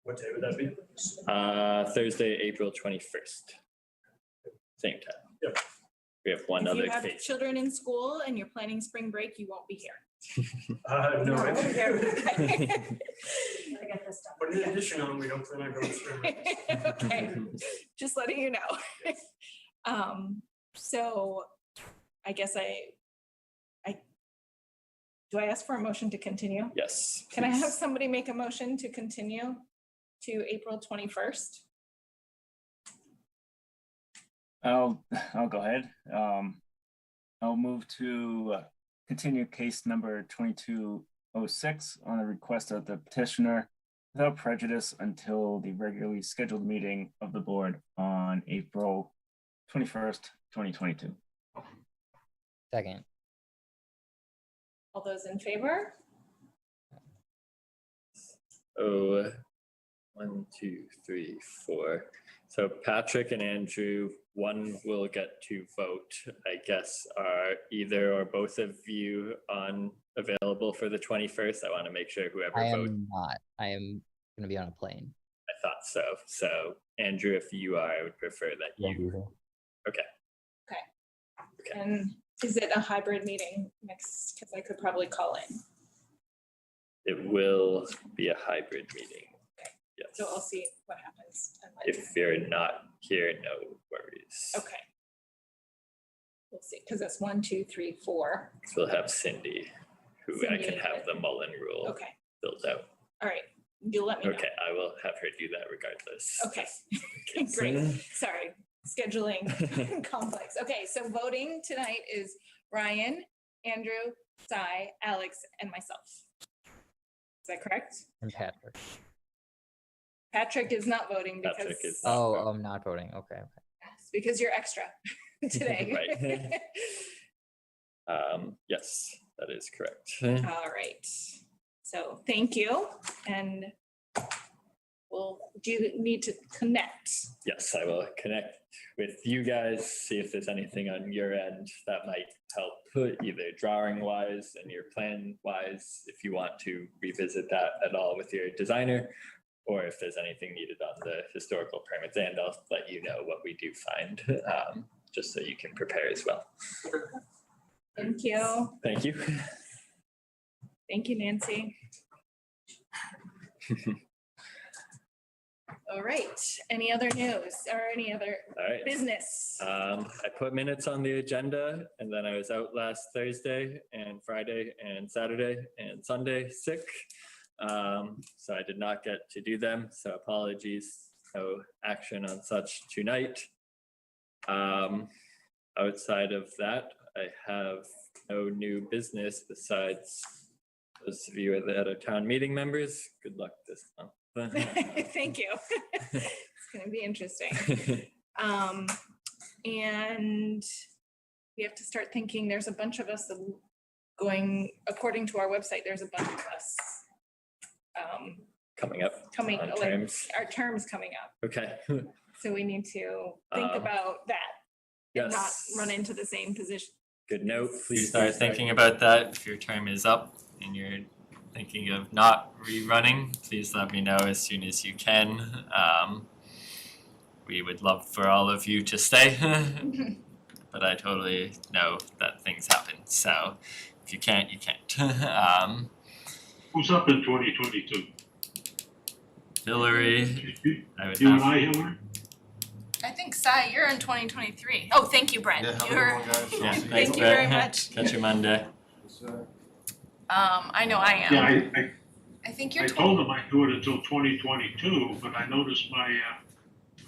What day would that be? Thursday, April 21st. Same time. Yep. We have one If other you have case. children in school and you're planning spring break, you won't be here. No, I think, Gotta get this done. but in addition on, we don't plan on going to spring break. Okay, just letting you know. So I guess do I ask for a motion to continue? Yes. Can I have please. somebody make a motion to continue to April 21st? I'll go ahead. I'll move to continue case number 2206 on a request of the petitioner without prejudice until the regularly scheduled meeting of the board on April 21st, 2022. Second. All those in favor? Oh, 1, 2, 3, 4. So Patrick and Andrew, one will get to vote, I guess. Are either or both of you available for the 21st? I want to make sure whoever I votes. am not. I am going to be on a plane. I thought so. So Andrew, if you are, I would prefer that you. Okay. And is it a hybrid meeting next? Because I could probably call in. It will be a hybrid meeting. Yes. So I'll see what happens. and let you If you're not here, no worries. know. Okay. We'll see, because it's 1, 2, 3, 4. So we'll have Cindy, who I can Cindy. have the Mullen rule Okay, filled out. all right. You'll let me know. Okay, I will have her do that regardless. Okay, great. Sorry, scheduling complex. Okay, so voting tonight is Ryan, Andrew, Cy, Alex, and myself. Is that correct? And Patrick. Patrick is not voting because, Patrick is- Oh, I'm not voting. Okay. because you're extra today. Yes, that is correct. All right. So thank you. And do you need to connect? Yes, I will connect with you guys, see if there's anything on your end that might help, either drawing wise and your plan wise, if you want to revisit that at all with your designer, or if there's anything needed on the historical permits, and I'll let you know what we do find, just so you can prepare as well. Thank you. Thank you. Thank you, Nancy. All right. Any other news or any other All right. business? I put minutes on the agenda, and then I was out last Thursday and Friday and Saturday and Sunday sick. So I did not get to do them. So apologies, no action on such tonight. Outside of that, I have no new business besides those of you that are town meeting members. Good luck this month. Thank you. It's going to be interesting. And we have to start thinking, there's a bunch of us going, according to our website, there's a bunch of us Coming up on like, terms. our terms coming up. Okay. So we need to think about that and not Yes. run into the same position. Good note. Please start thinking about that. If your term is up and you're thinking of not rerunning, please let me know as soon as you can. We would love for all of you to stay, but I totally know that things happen. So if you can't, you can't. Who's up in 2022? Hillary, I would You and have. I, Hillary? I think, Cy, you're in 2023. Oh, thank you, Brent. Yeah, have a You're, good one, guys. Yeah, Thank thanks, you very Brett. much. Catch you Monday. I know I am. Yeah, I think I you're told them I'd do it until 2022, but I noticed my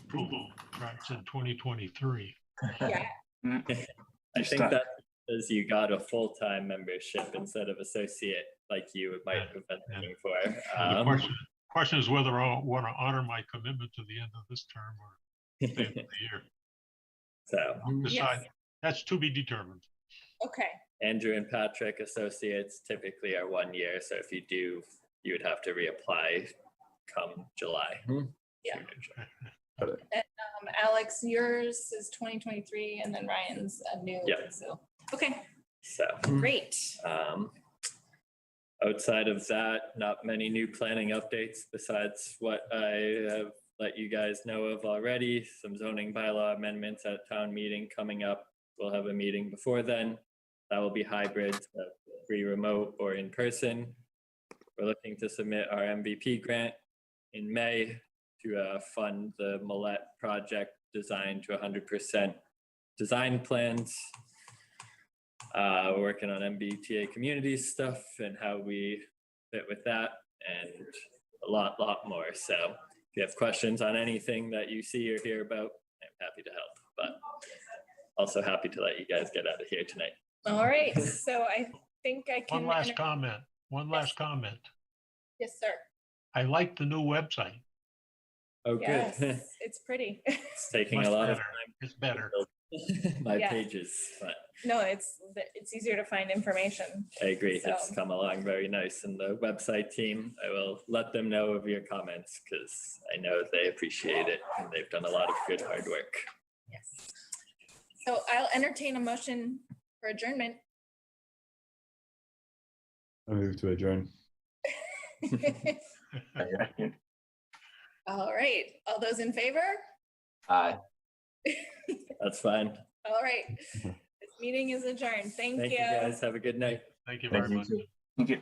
approval tracks in 2023. Yeah. I think that because you got a full-time membership instead of associate like you might have been looking for. The Question is whether I want to honor my commitment to the end of this term or the end of the year. So Decide. That's to be determined. Okay, Andrew and Patrick Associates typically are 1 year, so if you do, you would have to reapply come July. Yeah. Got it. Alex, yours is 2023 and then Ryan's a new, Yep. so, okay, So great. outside of that, not many new planning updates besides what I have let you guys know of already. Some zoning bylaw amendments at town meeting coming up. We'll have a meeting before then. That will be hybrid, so free remote or in person. We're looking to submit our MVP grant in May to fund the Millet project designed to 100% design plans. We're working on MBTA community stuff and how we fit with that and a lot more. So if you have questions on anything that you see or hear about, I'm happy to help, but also happy to let you guys get out of here tonight. All right, so I think I can. One last comment. One last comment. Yes, sir. I like the new website. Oh, good. Yes, it's pretty. It's taking Much a lot of better. It's better. time. My Yeah. pages, but No, it's easier to find information. I agree. It's So- come along very nice. And the website team, I will let them know of your comments because I know they appreciate it and they've done a lot of good hard work. Yes. So I'll entertain a motion for adjournment. I move to adjourn. All right, all those in favor? Aye. That's fine. All right, this meeting is adjourned. Thank Thank you. you guys. Have a good night. Thank you Thank very you much. too. Thank you.